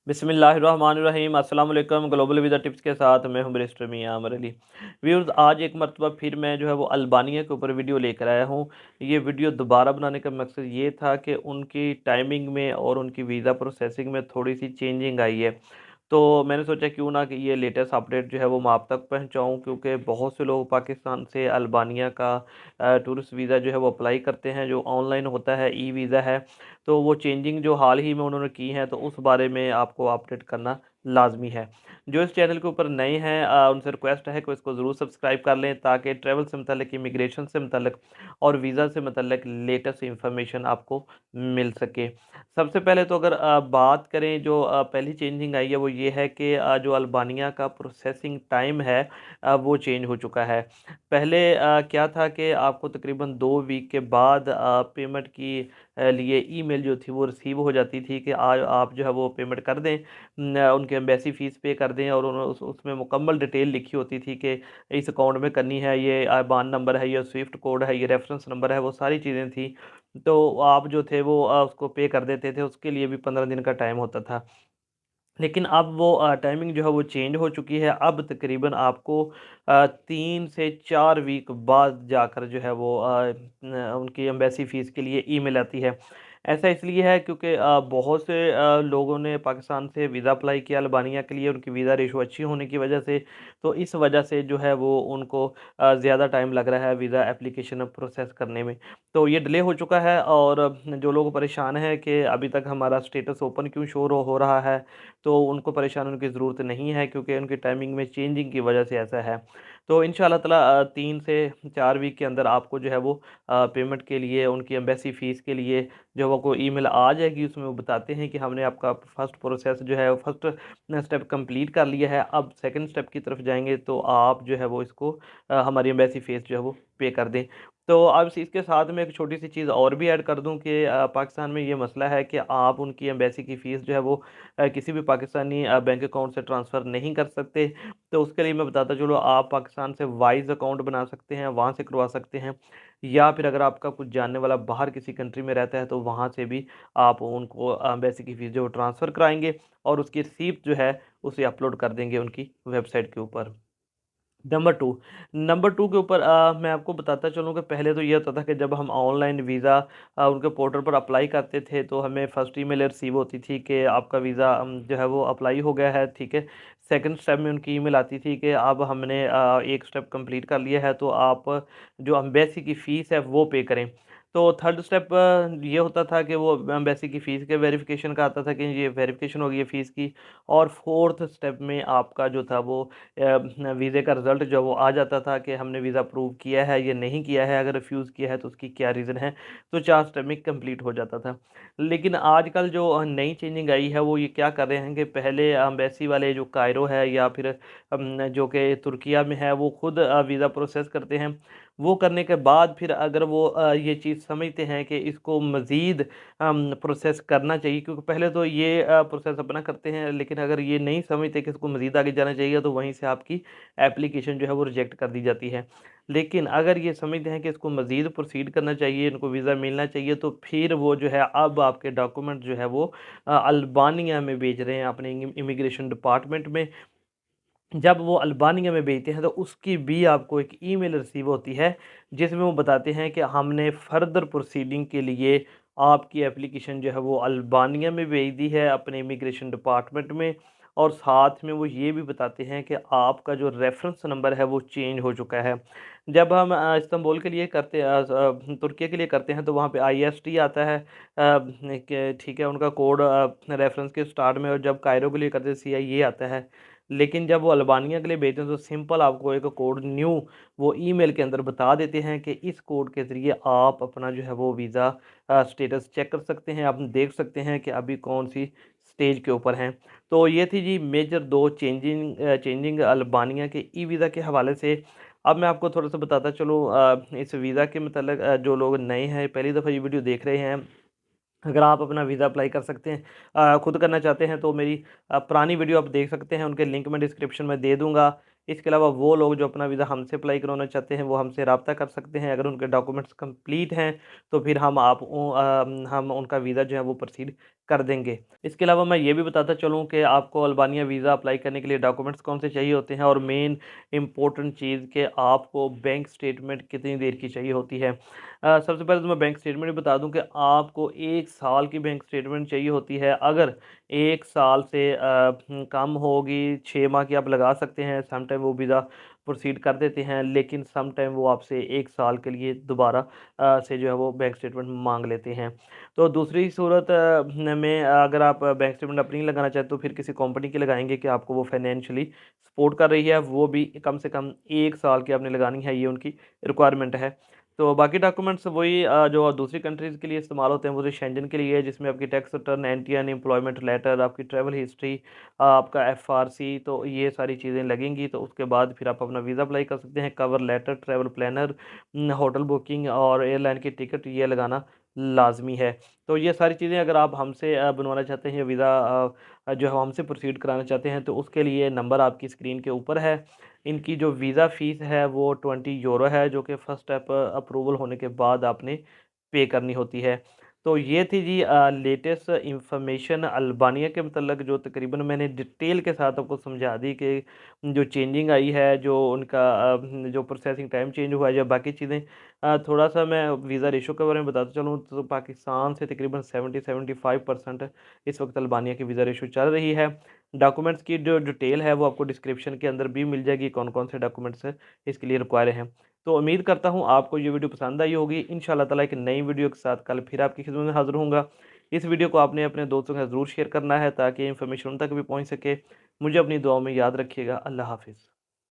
बिस्मिल्लाहिर्रहमानिर्रहीम अस्सलाम वालेकुम। ग्लोबल वीज़ा टिप्स के साथ मैं हूं बैरिस्टर मियां अमर अली। व्यूअर्स, आज एक मरतबा फिर मैं जो है वो अल्बानिया के ऊपर वीडियो लेकर आया हूं। ये वीडियो दोबारा बनाने का मकसद ये था कि उनकी टाइमिंग में और उनकी वीज़ा प्रोसेसिंग में थोड़ी सी चेंजिंग आई है। तो मैंने सोचा क्यों ना कि ये लेटेस्ट अपडेट जो है वो मैं आप तक पहुंचाऊं, क्योंकि बहुत से लोग पाकिस्तान से अल्बानिया का टूरिस्ट वीज़ा जो है वो अप्लाई करते हैं, जो ऑनलाइन होता है, ई वीज़ा है। तो वो चेंजिंग जो हाल ही में उन्होंने की है, तो उस बारे में आपको अपडेट करना लाजमी है। जो इस चैनल के ऊपर नए हैं, उनसे रिक्वेस्ट है कि इसको ज़रूर सब्सक्राइब कर लें, ताकि ट्रैवल से मतलब, इमिग्रेशन से मतलब और वीज़ा से मतलब लेटेस्ट इंफॉर्मेशन आपको मिल सके। सबसे पहले तो अगर बात करें, जो पहली चेंजिंग आई है वो ये है कि जो अल्बानिया का प्रोसेसिंग टाइम है वो चेंज हो चुका है। पहले क्या था कि आपको तकरीबन 2 वीक के बाद पेमेंट की लिए ईमेल जो थी वो रिसीव हो जाती थी कि आज आप जो है वो पेमेंट कर दें, उनके एम्बेसी फ़ीस पे कर दें, और उसमें मुकम्मल डिटेल लिखी होती थी कि इस अकाउंट में करनी है, ये आईबान नंबर है, ये स्विफ्ट कोड है, ये रेफरेंस नंबर है, वो सारी चीज़ें थी। तो आप जो थे वो उसको पे कर देते थे, उसके लिए भी 15 दिन का टाइम होता था। लेकिन अब वो टाइमिंग जो है वो चेंज हो चुकी है। अब तकरीबन आपको 3 से 4 वीक बाद जाकर जो है वो उनकी एम्बेसी फ़ीस के लिए ईमेल आती है। ऐसा इसलिए है क्योंकि बहुत से लोगों ने पाकिस्तान से वीज़ा अप्लाई किया अल्बानिया के लिए, उनकी वीज़ा रेशो अच्छी होने की वजह से। तो इस वजह से जो है वो उनको ज़्यादा टाइम लग रहा है वीज़ा एप्लीकेशन प्रोसेस करने में। तो ये डिले हो चुका है, और जो लोग परेशान हैं कि अभी तक हमारा स्टेटस ओपन क्यों शो हो रहा है, तो उनको परेशान होने की ज़रूरत नहीं है, क्योंकि उनकी टाइमिंग में चेंजिंग की वजह से ऐसा है। तो इंशाल्लाह ताला 3 से 4 वीक के अंदर आपको जो है वो पेमेंट के लिए, उनकी एम्बेसी फ़ीस के लिए जो वो को ईमेल आ जाएगी। उसमें वो बताते हैं कि हमने आपका फर्स्ट प्रोसेस जो है, फर्स्ट स्टेप कंप्लीट कर लिया है, अब सेकंड स्टेप की तरफ जाएंगे, तो आप जो है वो इसको हमारी एम्बेसी फ़ीस जो है वो पे कर दें। तो अब इसके साथ में एक छोटी सी चीज़ और भी ऐड कर दूं कि पाकिस्तान में ये मसला है कि आप उनकी एम्बेसी की फ़ीस जो है वो किसी भी पाकिस्तानी बैंक अकाउंट से ट्रांसफ़र नहीं कर सकते। तो उसके लिए मैं बताता चलो, आप पाकिस्तान से वाइज़ अकाउंट बना सकते हैं, वहाँ से करवा सकते हैं, या फिर अगर आपका कुछ जानने वाला बाहर किसी कंट्री में रहता है, तो वहाँ से भी आप उनको एम्बेसी की फ़ीस जो वो ट्रांसफ़र कराएँगे, और उसकी रिसीप्ट जो है उसे अपलोड कर देंगे उनकी वेबसाइट के ऊपर। नंबर 2 के ऊपर मैं आपको बताता चलूँ कि पहले तो ये होता था कि जब हम ऑनलाइन वीज़ा उनके पोर्टल पर अप्लाई करते थे, तो हमें फर्स्ट ईमेल रिसीव होती थी कि आपका वीज़ा जो है वो अप्लाई हो गया है, ठीक है। सेकंड स्टेप में उनकी ईमेल आती थी कि अब हमने एक स्टेप कंप्लीट कर लिया है, तो आप जो एम्बेसी की फ़ीस है वो पे करें। तो थर्ड स्टेप ये होता था कि वो एम्बेसी की फ़ीस के वेरिफिकेशन का आता था कि ये वेरिफिकेशन हो गई है फ़ीस की। और फोर्थ स्टेप में आपका जो था वो वीज़े का रिज़ल्ट जो वो आ जाता था कि हमने वीज़ा अप्रूव किया है या नहीं किया है, अगर रिफ्यूज़ किया है तो उसकी क्या रीज़न है। तो 4 स्टेप में कंप्लीट हो जाता था। लेकिन आजकल जो नई चेंजिंग आई है वो ये क्या कर रहे हैं कि पहले एम्बेसी वाले जो कायरो है, या फिर जो कि तुर्किया में है, वो खुद वीज़ा प्रोसेस करते हैं। वो करने के बाद फिर अगर वो ये चीज़ समझते हैं कि इसको मज़ीद प्रोसेस करना चाहिए, क्योंकि पहले तो ये प्रोसेस अपना करते हैं, लेकिन अगर ये नहीं समझते कि इसको मज़ीद आगे जाना चाहिए, तो वहीं से आपकी एप्लीकेशन जो है वो रिजेक्ट कर दी जाती है। लेकिन अगर ये समझते हैं कि इसको मज़ीद प्रोसीड करना चाहिए, इनको वीज़ा मिलना चाहिए, तो फिर वो जो है अब आपके डॉक्यूमेंट जो है वो अल्बानिया में भेज रहे हैं, अपने इमिग्रेशन डिपार्टमेंट में। जब वो अल्बानिया में भेजते हैं, तो उसकी भी आपको एक ईमेल रिसीव होती है, जिसमें वो बताते हैं कि हमने फर्दर प्रोसीडिंग के लिए आपकी एप्लीकेशन जो है वो अल्बानिया में भेज दी है, अपने इमिग्रेशन डिपार्टमेंट में। और साथ में वो ये भी बताते हैं कि आपका जो रेफरेंस नंबर है वो चेंज हो चुका है। जब हम इस्तांबुल के लिए करते तुर्की के लिए करते हैं, तो वहाँ पे IST आता है, ठीक है, उनका कोड रेफरेंस के स्टार्ट में। और जब कायरो के लिए करते हैं, CIA आता है। लेकिन जब वो अल्बानिया के लिए भेजते हैं, तो सिंपल आपको एक कोड न्यू वो ईमेल के अंदर बता देते हैं कि इस कोड के ज़रिए आप अपना जो है वो वीज़ा स्टेटस चेक कर सकते हैं, आप देख सकते हैं कि अभी कौन सी स्टेज के ऊपर हैं। तो ये थी जी मेजर 2 चेंजिंग अल्बानिया के ई वीज़ा के हवाले से। अब मैं आपको थोड़ा सा बताता चलूँ इस वीज़ा के मतलब, जो लोग नए हैं, पहली दफ़ा ये वीडियो देख रहे हैं, अगर आप अपना वीज़ा अप्लाई कर सकते हैं, खुद करना चाहते हैं, तो मेरी पुरानी वीडियो आप देख सकते हैं, उनके लिंक मैं डिस्क्रिप्शन में दे दूँगा। इसके अलावा वो लोग जो अपना वीज़ा हमसे अप्लाई करवाना चाहते हैं वो हमसे रब्ता कर सकते हैं। अगर उनके डॉक्यूमेंट्स कंप्लीट हैं तो फिर हम उनका वीज़ा जो है वो प्रोसीड कर देंगे। इसके अलावा मैं ये भी बताता चलूँ कि आपको अल्बानिया वीज़ा अप्लाई करने के लिए डॉक्यूमेंट्स कौन से चाहिए होते हैं, और मेन इंपॉर्टेंट चीज़ कि आपको बैंक स्टेटमेंट कितनी देर की चाहिए होती है। सबसे पहले तो मैं बैंक स्टेटमेंट भी बता दूं कि आपको 1 साल की बैंक स्टेटमेंट चाहिए होती है। अगर 1 साल से कम होगी, 6 माह की आप लगा सकते हैं। सम टाइम वो वीज़ा प्रोसीड कर देते हैं, लेकिन सम टाइम वो आपसे 1 साल के लिए दोबारा से जो है वो बैंक स्टेटमेंट मांग लेते हैं। तो दूसरी सूरत में अगर आप बैंक स्टेटमेंट अपनी लगाना चाहते तो फिर किसी कंपनी की लगाएंगे कि आपको वो फाइनेंशियली सपोर्ट कर रही है, वो भी कम से कम 1 साल की आपने लगानी है, ये उनकी रिक्वायरमेंट है। तो बाकी डॉक्यूमेंट्स वही जो दूसरी कंट्रीज़ के लिए इस्तेमाल होते हैं वो तो शेंजन के लिए है, जिसमें आपकी tax return, NTN, employment letter, आपकी ट्रैवल हिस्ट्री, आपका एफआरसी, तो ये सारी चीज़ें लगेंगी। तो उसके बाद फिर आप अपना वीज़ा अप्लाई कर सकते हैं। Cover letter, travel planner, hotel booking और एयरलाइन की टिकट ये लगाना लाजमी है। तो ये सारी चीज़ें अगर आप हमसे बनवाना चाहते हैं, वीज़ा जो है हमसे प्रोसीड कराना चाहते हैं, तो उसके लिए नंबर आपकी स्क्रीन के ऊपर है। इनकी जो वीज़ा फ़ीस है वो 20 यूरो है, जो कि फ़र्स्ट स्टेप अप्रूवल होने के बाद आपने पे करनी होती है। तो ये थी जी लेटेस्ट इंफॉर्मेशन अल्बानिया के मतलब, जो तकरीबन मैंने डिटेल के साथ आपको समझा दी कि जो चेंजिंग आई है, जो उनका जो प्रोसेसिंग टाइम चेंज हुआ है, या बाकी चीज़ें। थोड़ा सा मैं वीज़ा रेशो के बारे में बताता चलूँ तो पाकिस्तान से तकरीबन 70-75% इस वक्त अल्बानिया की वीज़ा रेशो चल रही है। डॉक्यूमेंट्स की जो डिटेल है वो आपको डिस्क्रिप्शन के अंदर भी मिल जाएगी, कौन कौन से डॉक्यूमेंट्स इसके लिए रिक्वायर हैं। तो उम्मीद करता हूँ आपको ये वीडियो पसंद आई होगी। इंशाल्लाह ताला एक नई वीडियो के साथ कल फिर आपकी खिदमत में हाज़िर होऊंगा। इस वीडियो को आपने अपने दोस्तों के साथ ज़रूर शेयर करना है ताकि इन्फॉर्मेशन उन तक भी पहुँच सके। मुझे अपनी दुआओं में याद रखिएगा। अल्लाह हाफ़िज़।